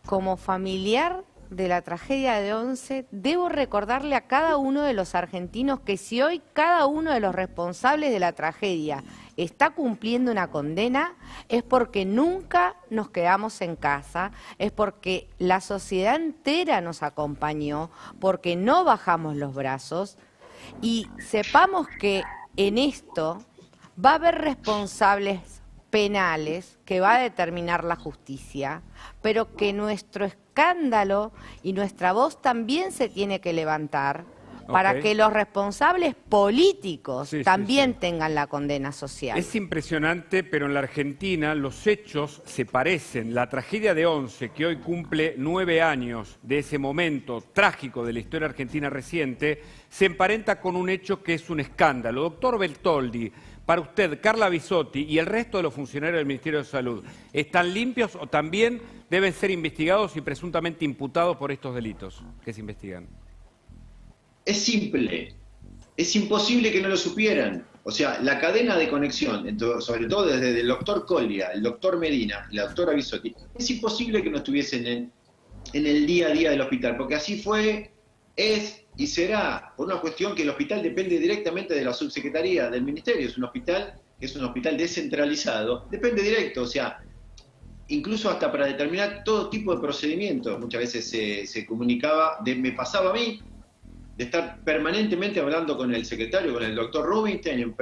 G: como familiar de la tragedia de Once, debo recordarle a cada uno de los argentinos que si hoy cada uno de los responsables de la tragedia está cumpliendo una condena, es porque nunca nos quedamos en casa, es porque la sociedad entera nos acompañó, porque no bajamos los brazos, y sepamos que en esto va a haber responsables penales que va a determinar la justicia, pero que nuestro escándalo y nuestra voz también se tiene que levantar para que los responsables políticos también tengan la condena social.
B: Es impresionante, pero en la Argentina los hechos se parecen. La tragedia de Once, que hoy cumple 9 años de ese momento trágico de la historia argentina reciente, se emparenta con un hecho que es un escándalo. Doctor Bertoldi, para usted, Carla Bisotti y el resto de los funcionarios del Ministerio de Salud, ¿están limpios o también deben ser investigados y presuntamente imputados por estos delitos que se investigan?
H: Es simple, es imposible que no lo supieran. O sea, la cadena de conexión, sobre todo desde el doctor Colia, el doctor Medina y la doctora Bisotti, es imposible que no estuviesen en el día a día del hospital, porque así fue, es y será, por una cuestión que el hospital depende directamente de la subsecretaría del ministerio, es un hospital que es un hospital descentralizado, depende directo, o sea, incluso hasta para determinar todo tipo de procedimientos, muchas veces se comunicaba, me pasaba a mí, de estar permanentemente hablando con el secretario, con el doctor Rubinstein, en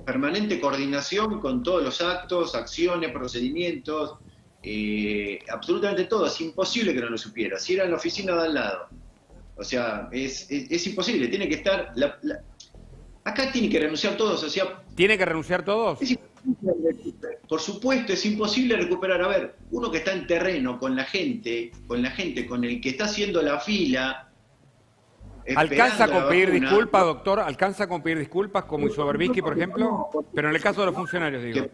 H: permanente coordinación con todos los actos, acciones, procedimientos, absolutamente todo. Es imposible que no lo supiera. Si era en la oficina de al lado. O sea, es imposible. Tiene que estar... Acá tienen que renunciar todos. O sea,
B: ¿tiene que renunciar todos?
H: Por supuesto, es imposible recuperar. A ver, uno que está en terreno con la gente, con el que está haciendo la fila,
B: ¿Alcanza con pedir disculpas, doctor? ¿Alcanza con pedir disculpas como hizo Berbisky, por ejemplo? Pero en el caso de los funcionarios, digo.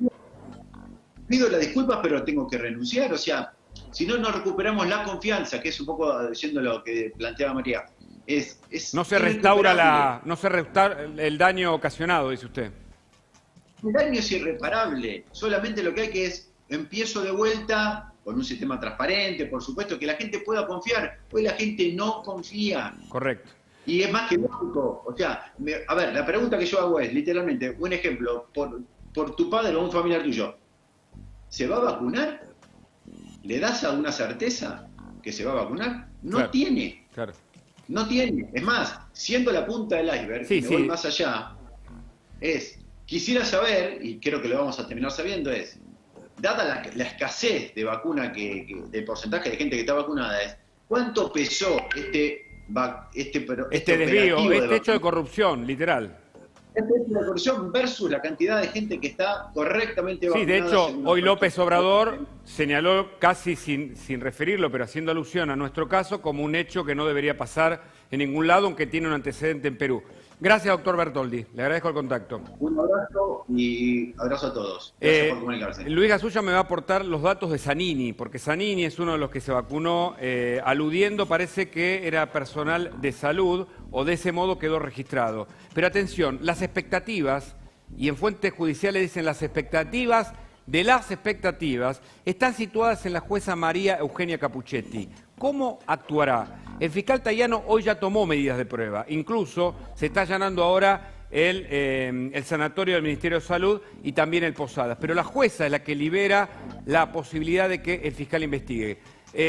H: Pido las disculpas, pero tengo que renunciar. O sea, si no, no recuperamos la confianza, que es un poco diciendo lo que planteaba María.
B: No se restaura el daño ocasionado, dice usted.
H: El daño es irreparable. Solamente lo que hay que es, empiezo de vuelta con un sistema transparente, por supuesto, que la gente pueda confiar. Hoy la gente no confía.
B: Correcto.
H: Y es más que lógico. O sea, a ver, la pregunta que yo hago es, literalmente, un ejemplo, por tu padre o un familiar tuyo, ¿se va a vacunar? ¿Le das alguna certeza que se va a vacunar? No
B: claro,
H: tiene.
B: Claro.
H: No tiene. Es más, siendo la punta del iceberg,
B: sí,
H: voy más allá, quisiera saber, y creo que lo vamos a terminar sabiendo, dada la escasez de vacuna, del porcentaje de gente que está vacunada, ¿cuánto pesó este
B: desvío, este hecho de corrupción, literal?
H: Este hecho de corrupción versus la cantidad de gente que está correctamente vacunada.
B: Sí, de hecho, hoy López Obrador señaló, casi sin referirlo, pero haciendo alusión a nuestro caso, como un hecho que no debería pasar en ningún lado, aunque tiene un antecedente en Perú. Gracias, doctor Bertoldi. Le agradezco el contacto.
H: Un abrazo y abrazo a todos. Gracias por comunicarse.
B: Luis Gasulla me va a aportar los datos de Zanini, porque Zanini es uno de los que se vacunó, aludiendo, parece que era personal de salud, o de ese modo quedó registrado. Pero atención, las expectativas, y en fuentes judiciales dicen las expectativas de las expectativas, están situadas en la jueza María Eugenia Capuchetti. ¿Cómo actuará? El fiscal Tayano hoy ya tomó medidas de prueba. Incluso se está allanando ahora el sanatorio del Ministerio de Salud y también el Posadas. Pero la jueza es la que libera la posibilidad de que el fiscal investigue.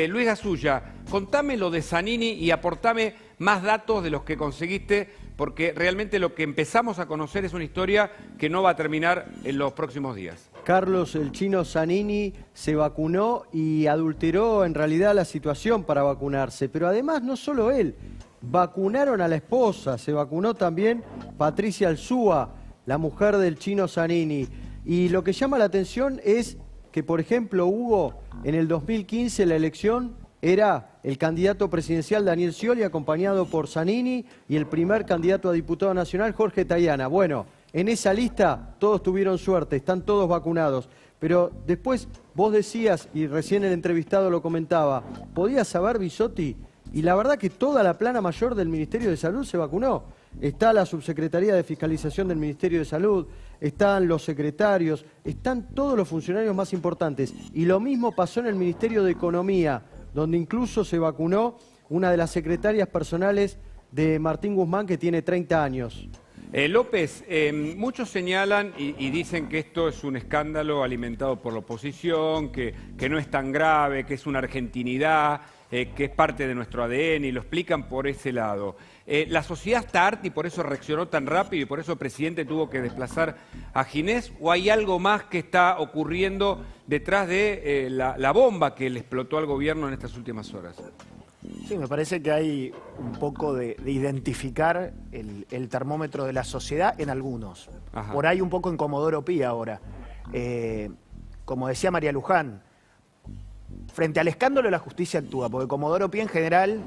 B: Luis Gasulla, contame lo de Zanini y aportame más datos de los que conseguiste, porque realmente lo que empezamos a conocer es una historia que no va a terminar en los próximos días.
E: Carlos, el chino Zanini se vacunó y adulteró en realidad la situación para vacunarse, pero además no solo él, vacunaron a la esposa, se vacunó también Patricia Alzúa, la mujer del chino Zanini. Y lo que llama la atención es que, por ejemplo, Hugo, en el 2015 la elección era el candidato presidencial Daniel Scioli acompañado por Zanini y el primer candidato a diputado nacional Jorge Tayana. Bueno, en esa lista todos tuvieron suerte, están todos vacunados. Pero después vos decías, y recién el entrevistado lo comentaba, ¿podía saber Bisotti? Y la verdad que toda la plana mayor del Ministerio de Salud se vacunó. Está la Subsecretaría de Fiscalización del Ministerio de Salud, están los secretarios, están todos los funcionarios más importantes. Y lo mismo pasó en el Ministerio de Economía, donde incluso se vacunó una de las secretarias personales de Martín Guzmán, que tiene 30 años.
B: López, muchos señalan y dicen que esto es un escándalo alimentado por la oposición, que no es tan grave, que es una argentinidad, que es parte de nuestro ADN, y lo explican por ese lado. ¿La sociedad está harta y por eso reaccionó tan rápido y por eso el presidente tuvo que desplazar a Ginés? ¿O hay algo más que está ocurriendo detrás de la bomba que le explotó al gobierno en estas últimas horas?
F: Sí, me parece que hay un poco de identificar el termómetro de la sociedad en algunos. Ajá. Por ahí un poco en Comodoro Pi ahora. Como decía María Luján, frente al escándalo la justicia actúa, porque Comodoro Pi en general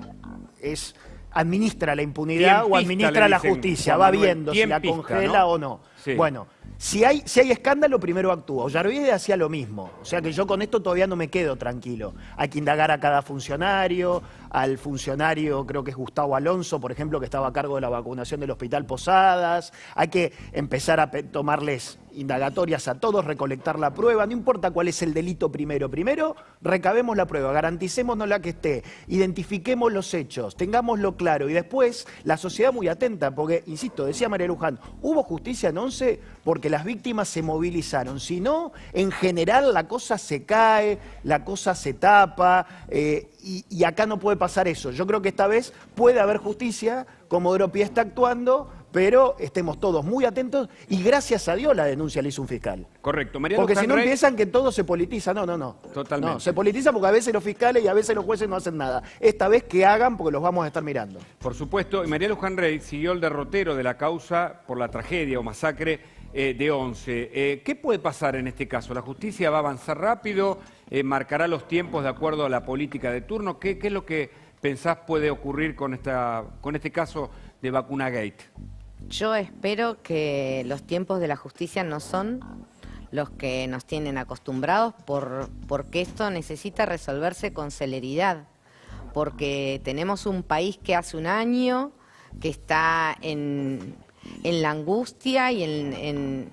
F: administra la impunidad o administra la justicia, va viendo si la congela, ¿no? O no. Sí. Bueno, si hay escándalo, primero actúa. Ollarvide hacía lo mismo. O sea que yo con esto todavía no me quedo tranquilo. Hay que indagar a cada funcionario, al funcionario, creo que es Gustavo Alonso, por ejemplo, que estaba a cargo de la vacunación del Hospital Posadas. Hay que empezar a tomarles indagatorias a todos, recolectar la prueba. No importa cuál es el delito primero. Primero, recabemos la prueba, garanticémonos la que esté, identifiquemos los hechos, tengámoslo claro. Y después, la sociedad muy atenta, porque, insisto, decía María Luján, hubo justicia en 11 porque las víctimas se movilizaron. Si no, en general la cosa se cae, la cosa se tapa, y acá no puede pasar eso. Yo creo que esta vez puede haber justicia, Comodoro Pi está actuando, pero estemos todos muy atentos y gracias a Dios la denuncia la hizo un fiscal.
B: Correcto. María
F: porque
B: Luján
F: si no
B: Rey,
F: empiezan que todo se politiza. No.
B: Totalmente.
F: No, se politiza porque a veces los fiscales y a veces los jueces no hacen nada. Esta vez que hagan porque los vamos a estar mirando.
B: Por supuesto. Y María Luján Rey siguió el derrotero de la causa por la tragedia o masacre de 11. ¿Qué puede pasar en este caso? ¿La justicia va a avanzar rápido? ¿Marcará los tiempos de acuerdo a la política de turno? ¿Qué es lo que pensás puede ocurrir con este caso de Vacunagate?
G: Yo espero que los tiempos de la justicia no son los que nos tienen acostumbrados, porque esto necesita resolverse con celeridad, porque tenemos un país que hace un año que está en la angustia y en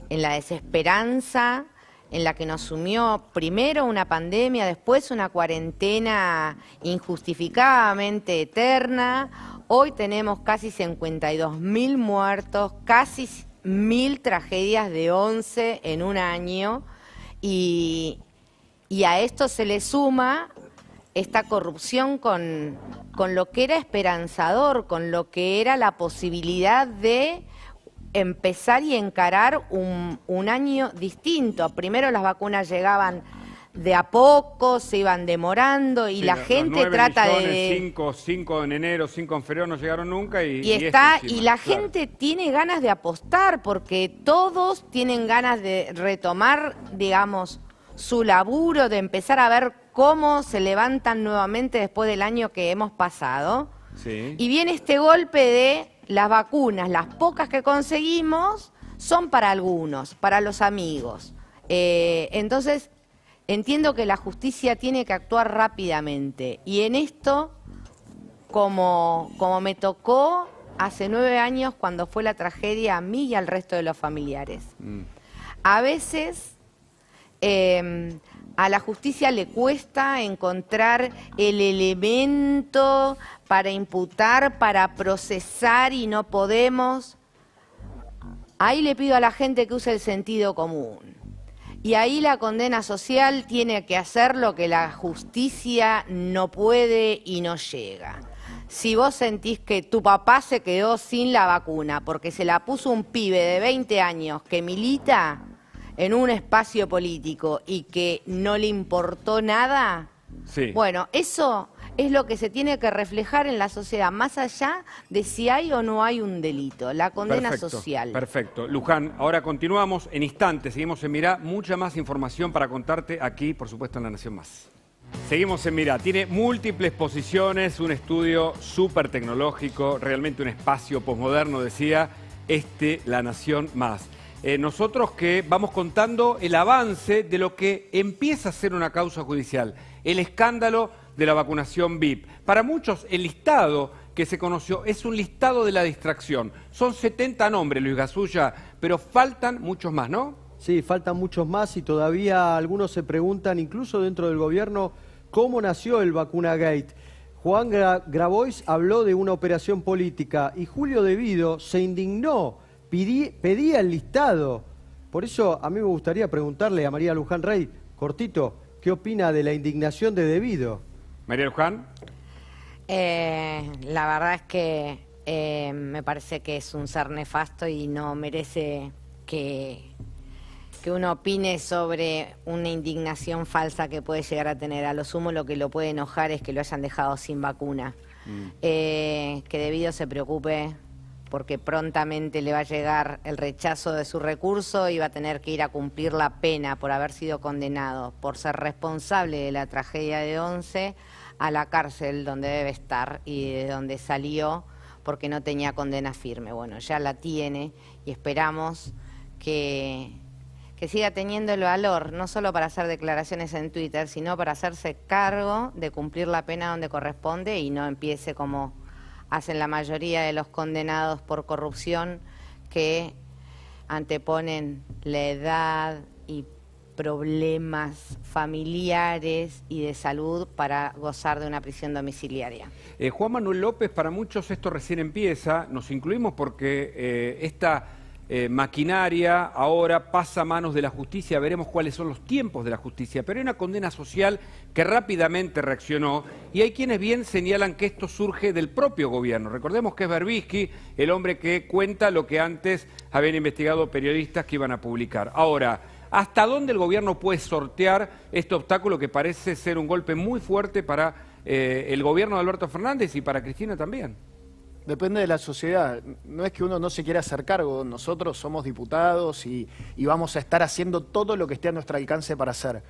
G: la desesperanza, en la que nos sumió primero una pandemia, después una cuarentena injustificadamente eterna. Hoy tenemos casi 52.000 muertos, casi 1.000 tragedias de 11 en un año, y a esto se le suma esta corrupción con lo que era esperanzador, con lo que era la posibilidad de empezar y encarar un año distinto. Primero las vacunas llegaban de a poco, se iban demorando y sí, la gente trata de...
B: 5 en enero, 5 en febrero no llegaron nunca y
G: la gente tiene ganas de apostar, porque todos tienen ganas de retomar, digamos, su laburo, de empezar a ver cómo se levantan nuevamente después del año que hemos pasado.
B: Sí.
G: Y viene este golpe de las vacunas, las pocas que conseguimos son para algunos, para los amigos. Entonces, entiendo que la justicia tiene que actuar rápidamente. Y en esto, como me tocó hace 9 años cuando fue la tragedia a mí y al resto de los familiares. A veces a la justicia le cuesta encontrar el elemento para imputar, para procesar, y no podemos. Ahí le pido a la gente que use el sentido común. Y ahí la condena social tiene que hacer lo que la justicia no puede y no llega. Si vos sentís que tu papá se quedó sin la vacuna porque se la puso un pibe de 20 años que milita en un espacio político y que no le importó nada,
B: sí.
G: Bueno, eso es lo que se tiene que reflejar en la sociedad, más allá de si hay o no hay un delito, la condena social.
B: Perfecto. Luján, ahora continuamos en instantes, seguimos en Mirá, mucha más información para contarte aquí, por supuesto, en La Nación Más. Seguimos en Mirá, tiene múltiples posiciones, un estudio súper tecnológico, realmente un espacio posmoderno, decía, La Nación Más. Nosotros que vamos contando el avance de lo que empieza a ser una causa judicial, el escándalo de la vacunación VIP. Para muchos el listado que se conoció es un listado de la distracción. Son 70 nombres, Luis Gasulla, pero faltan muchos más, ¿no?
E: Sí, faltan muchos más y todavía algunos se preguntan, incluso dentro del gobierno, cómo nació el Vacunagate. Juan Grabois habló de una operación política y Julio De Vido se indignó. Pedía el listado. Por eso a mí me gustaría preguntarle a María Luján Rey, cortito, ¿qué opina de la indignación de De Vido?
B: María Luján.
G: La verdad es que me parece que es un ser nefasto y no merece que uno opine sobre una indignación falsa que puede llegar a tener. A lo sumo lo que lo puede enojar es que lo hayan dejado sin vacuna. Que De Vido se preocupe, porque prontamente le va a llegar el rechazo de su recurso y va a tener que ir a cumplir la pena por haber sido condenado, por ser responsable de la tragedia de 11, a la cárcel donde debe estar y de donde salió porque no tenía condena firme. Bueno, ya la tiene y esperamos que siga teniendo el valor, no solo para hacer declaraciones en Twitter, sino para hacerse cargo de cumplir la pena donde corresponde y no empiece como hacen la mayoría de los condenados por corrupción, que anteponen la edad y problemas familiares y de salud para gozar de una prisión domiciliaria.
B: Juan Manuel López, para muchos esto recién empieza, nos incluimos porque esta maquinaria ahora pasa a manos de la justicia, veremos cuáles son los tiempos de la justicia, pero hay una condena social que rápidamente reaccionó y hay quienes bien señalan que esto surge del propio gobierno. Recordemos que es Berbisky el hombre que cuenta lo que antes habían investigado periodistas que iban a publicar. Ahora, ¿hasta dónde el gobierno puede sortear este obstáculo que parece ser un golpe muy fuerte para el gobierno de Alberto Fernández y para Cristina también?
F: Depende de la sociedad. No es que uno no se quiera hacer cargo. Nosotros somos diputados y vamos a estar haciendo todo lo que esté a nuestro alcance para hacer.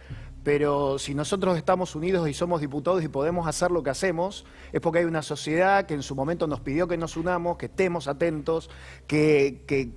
F: pero si nosotros estamos unidos y somos diputados y podemos hacer lo que hacemos, es porque hay una sociedad que en su momento nos pidió que nos unamos, que estemos atentos, que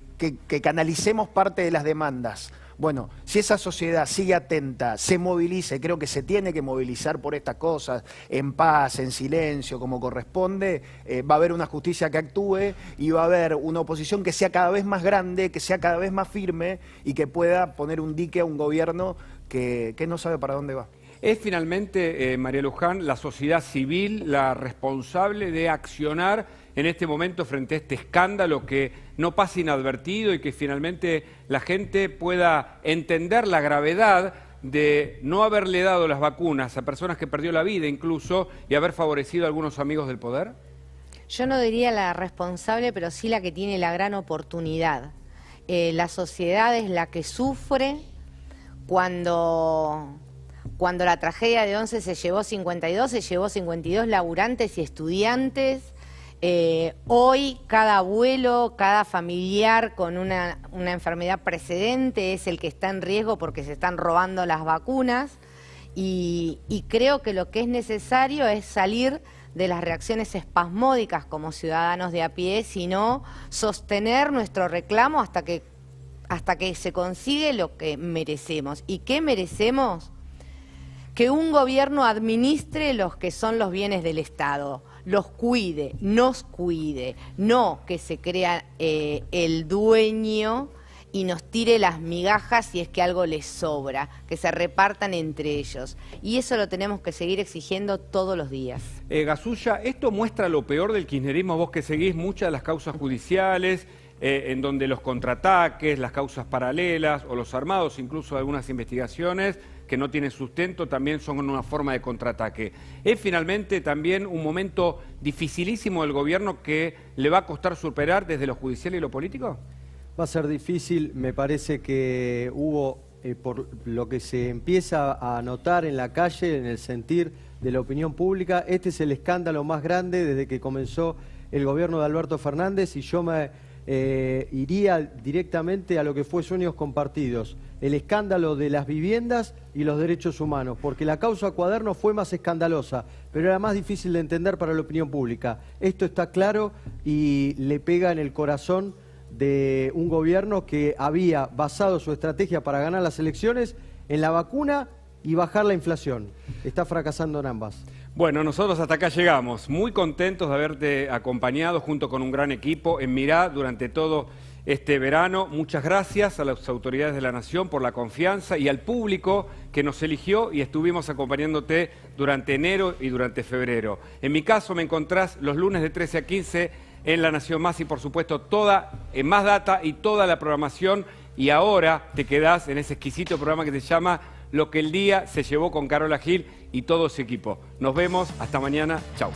F: canalicemos parte de las demandas. Bueno, si esa sociedad sigue atenta, se moviliza, y creo que se tiene que movilizar por estas cosas, en paz, en silencio, como corresponde, va a haber una justicia que actúe y va a haber una oposición que sea cada vez más grande, que sea cada vez más firme y que pueda poner un dique a un gobierno que no sabe para dónde va.
B: ¿Es finalmente, María Luján, la sociedad civil la responsable de accionar en este momento frente a este escándalo que no pasa inadvertido y que finalmente la gente pueda entender la gravedad de no haberle dado las vacunas a personas que perdió la vida incluso y haber favorecido a algunos amigos del poder?
G: Yo no diría la responsable, pero sí la que tiene la gran oportunidad. La sociedad es la que sufre cuando la tragedia de 11 se llevó 52 laburantes y estudiantes. Hoy cada abuelo, cada familiar con una enfermedad precedente es el que está en riesgo porque se están robando las vacunas y creo que lo que es necesario es salir de las reacciones espasmódicas como ciudadanos de a pie, sino sostener nuestro reclamo hasta que se consigue lo que merecemos. ¿Y qué merecemos? Que un gobierno administre los que son los bienes del Estado, los cuide, nos cuide, no que se crea el dueño y nos tire las migajas si es que algo les sobra, que se repartan entre ellos. Y eso lo tenemos que seguir exigiendo todos los días.
B: Gasulla, esto muestra lo peor del kirchnerismo, vos que seguís muchas de las causas judiciales, en donde los contraataques, las causas paralelas o los armados, incluso algunas investigaciones que no tienen sustento, también son una forma de contraataque. ¿Es finalmente también un momento dificilísimo del gobierno que le va a costar superar desde lo judicial y lo político?
E: Va a ser difícil, me parece que hubo, por lo que se empieza a notar en la calle, en el sentir de la opinión pública, este es el escándalo más grande desde que comenzó el gobierno de Alberto Fernández y yo me iría directamente a lo que fue Sueños Compartidos, el escándalo de las viviendas y los derechos humanos, porque la causa Cuaderno fue más escandalosa, pero era más difícil de entender para la opinión pública. Esto está claro y le pega en el corazón de un gobierno que había basado su estrategia para ganar las elecciones en la vacuna y bajar la inflación. Está fracasando en ambas.
B: Bueno, nosotros hasta acá llegamos, muy contentos de haberte acompañado junto con un gran equipo en Mirá durante todo este verano. Muchas gracias a las autoridades de la Nación por la confianza y al público que nos eligió y estuvimos acompañándote durante enero y durante febrero. En mi caso me encontrás los lunes de 13 a 15 en La Nación Más y por supuesto toda, en Más Data y toda la programación. Y ahora te quedás en ese exquisito programa que se llama Lo que el día se llevó con Carola Gil y todo su equipo. Nos vemos, hasta mañana, chau.